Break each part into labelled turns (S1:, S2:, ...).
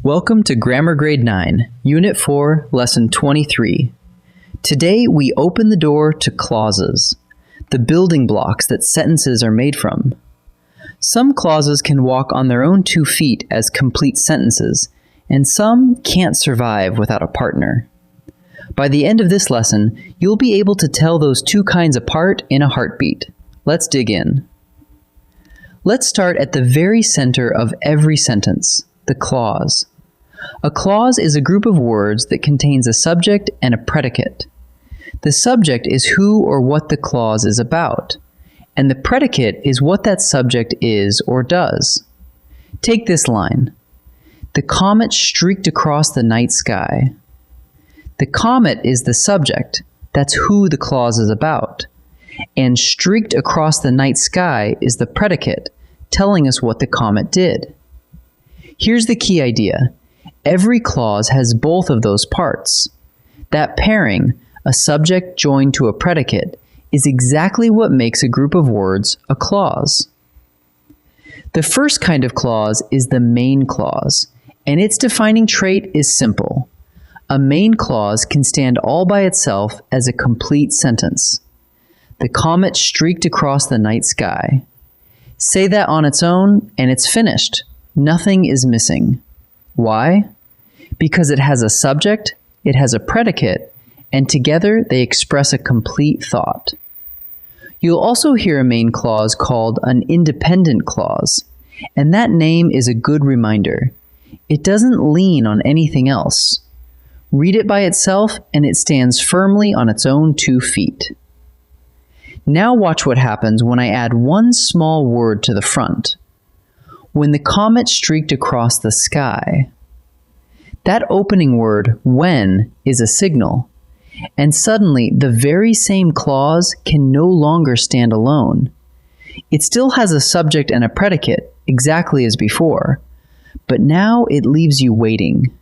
S1: Welcome to Grammar Grade 9, Unit 4, Lesson 23. Today we open the door to clauses, the building blocks that sentences are made from. Some clauses can walk on their own 2 feet as complete sentences, and some can't survive without a partner. By the end of this lesson, you'll be able to tell those 2 kinds apart in a heartbeat. Let's dig in. Let's start at the very center of every sentence, the clause. A clause is a group of words that contains a subject and a predicate. The subject is who or what the clause is about, and the predicate is what that subject is or does. Take this line. The comet streaked across the night sky. The comet is the subject, that's who the clause is about, and streaked across the night sky is the predicate, telling us what the comet did. Here's the key idea. Every clause has both of those parts. That pairing, a subject joined to a predicate, is exactly what makes a group of words a clause. The first kind of clause is the main clause, and its defining trait is simple. A main clause can stand all by itself as a complete sentence. The comet streaked across the night sky. Say that on its own, and it's finished. Nothing is missing. Why? Because it has a subject, it has a predicate, and together they express a complete thought. You'll also hear a main clause called an independent clause, and that name is a good reminder. It doesn't lean on anything else. Read it by itself, and it stands firmly on its own 2 feet. Now watch what happens when I add one small word to the front. When the comet streaked across the sky. That opening word, when, is a signal, and suddenly the very same clause can no longer stand alone. It still has a subject and a predicate, exactly as before, but now it leaves you waiting.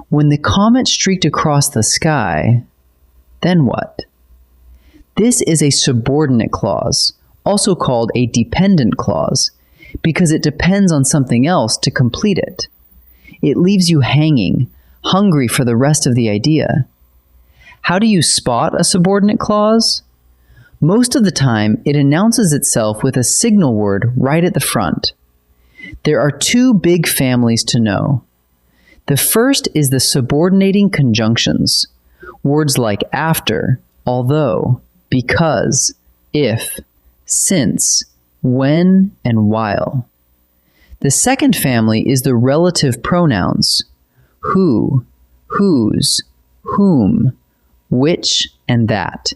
S1: When the comet streaked across the sky, then what? This is a subordinate clause, also called a dependent clause, because it depends on something else to complete it. It leaves you hanging, hungry for the rest of the idea. How do you spot a subordinate clause? Most of the time, it announces itself with a signal word right at the front. There are 2 big families to know. The first is the subordinating conjunctions, words like after, although, because, if, since, when, and while. The second family is the relative pronouns, who, whose, whom, which, and that.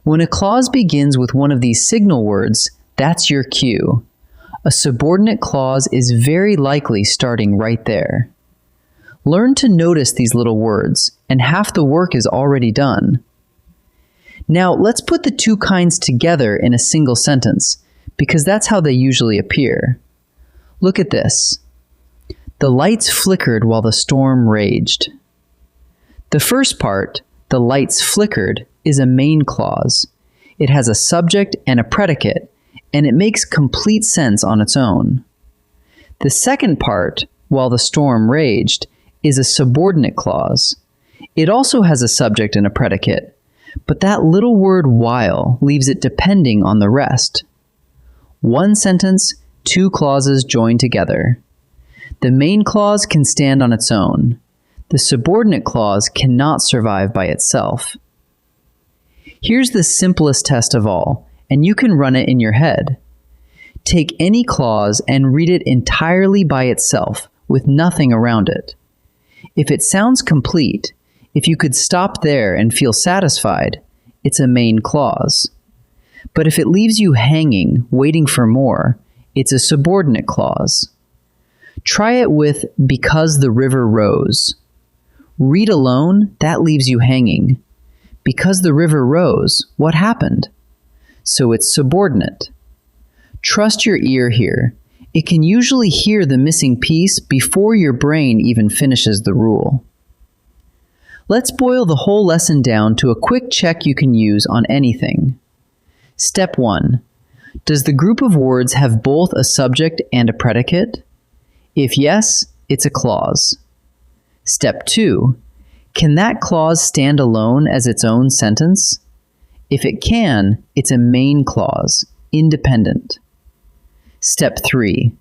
S1: When a clause begins with one of these signal words, that's your cue. A subordinate clause is very likely starting right there. Learn to notice these little words, and half the work is already done. Now, let's put the 2 kinds together in a single sentence, because that's how they usually appear. Look at this. The lights flickered while the storm raged. The first part, the lights flickered, is a main clause. It has a subject and a predicate, and it makes complete sense on its own. The second part, while the storm raged, is a subordinate clause. It also has a subject and a predicate, but that little word while leaves it depending on the rest. One sentence, 2 clauses joined together. The main clause can stand on its own. The subordinate clause cannot survive by itself. Here's the simplest test of all, and you can run it in your head. Take any clause and read it entirely by itself, with nothing around it. If it sounds complete, if you could stop there and feel satisfied, it's a main clause. But if it leaves you hanging, waiting for more, it's a subordinate clause. Try it with because the river rose. Read alone, that leaves you hanging. Because the river rose, what happened? So it's subordinate. Trust your ear here. It can usually hear the missing piece before your brain even finishes the rule. Let's boil the whole lesson down to a quick check you can use on anything. Step 1. Does the group of words have both a subject and a predicate? If yes, It's a clause. Step 2. Can that clause stand alone as its own sentence? If it can, it's a main clause, independent. Step 3.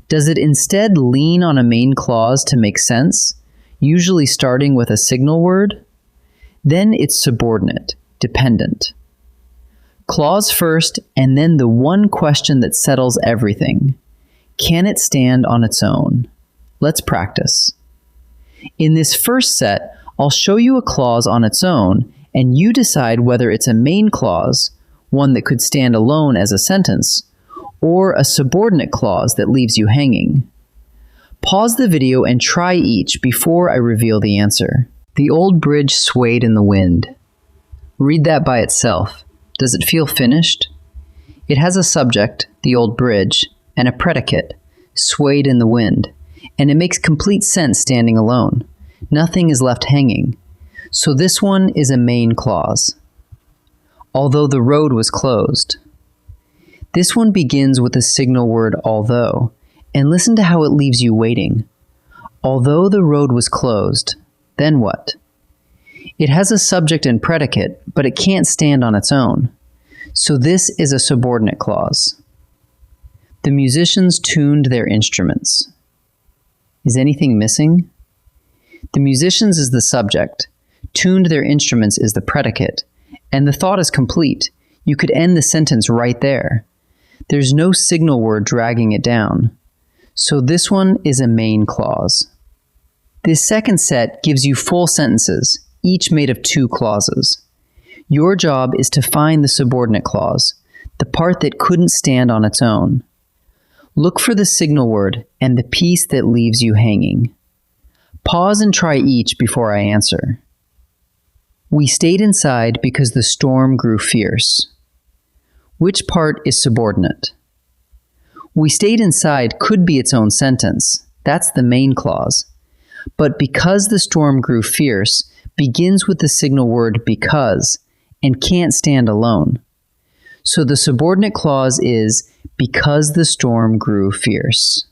S1: Does it instead lean on a main clause to make sense, usually starting with a signal word? Then it's subordinate, dependent. Clause first, and then the one question that settles everything. Can it stand on its own? Let's practice. In this first set, I'll show you a clause on its own, and you decide whether it's a main clause, one that could stand alone as a sentence, or a subordinate clause that leaves you hanging. Pause the video and try each before I reveal the answer. The old bridge swayed in the wind. Read that by itself. Does it feel finished? It has a subject, the old bridge, and a predicate, swayed in the wind, and it makes complete sense standing alone. Nothing is left hanging. So this one is a main clause. Although the road was closed. This one begins with the signal word although, and listen to how it leaves you waiting. Although the road was closed, then what? It has a subject and predicate, but it can't stand on its own. So this is a subordinate clause. The musicians tuned their instruments. Is anything missing? The musicians is the subject, tuned their instruments is the predicate, and the thought is complete. You could end the sentence right there. There's no signal word dragging it down. So this one is a main clause. This second set gives you full sentences, each made of 2 clauses. Your job is to find the subordinate clause, the part that couldn't stand on its own. Look for the signal word and the piece that leaves you hanging. Pause and try each before I answer. We stayed inside because the storm grew fierce. Which part is subordinate? We stayed inside could be its own sentence. That's the main clause. But because the storm grew fierce begins with the signal word because and can't stand alone. So the subordinate clause is because the storm grew fierce.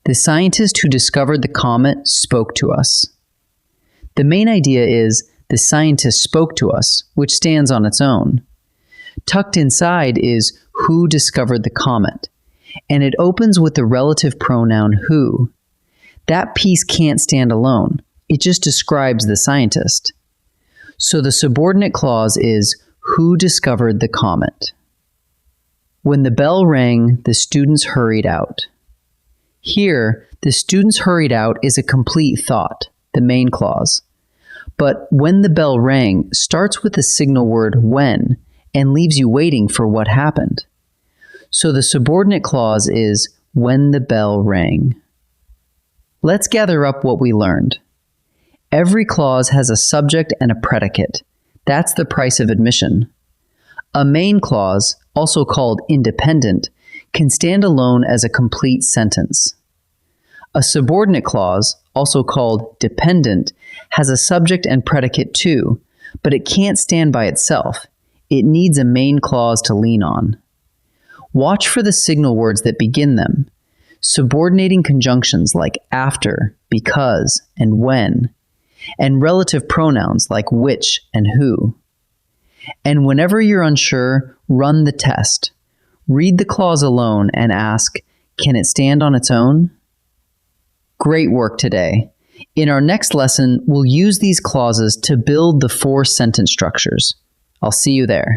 S1: The scientist who discovered the comet spoke to us. The main idea is the scientist spoke to us, which stands on its own. Tucked inside is who discovered the comet, and it opens with the relative pronoun who. That piece can't stand alone. It just describes the scientist. So the subordinate clause is who discovered the comet. When the bell rang, the students hurried out. Here, the students hurried out is a complete thought, the main clause. But when the bell rang starts with the signal word when and leaves you waiting for what happened. So the subordinate clause is when the bell rang. Let's gather up what we learned. Every clause has a subject and a predicate. That's the price of admission. A main clause, also called independent, can stand alone as a complete sentence. A subordinate clause, also called dependent, has a subject and predicate too, but it can't stand by itself. It needs a main clause to lean on. Watch for the signal words that begin them, subordinating conjunctions like after, because, and when, and relative pronouns like which and who. And whenever you're unsure, run the test. Read the clause alone and ask, can it stand on its own? Great work today. In our next lesson, we'll use these clauses to build the 4 sentence structures. I'll see you there.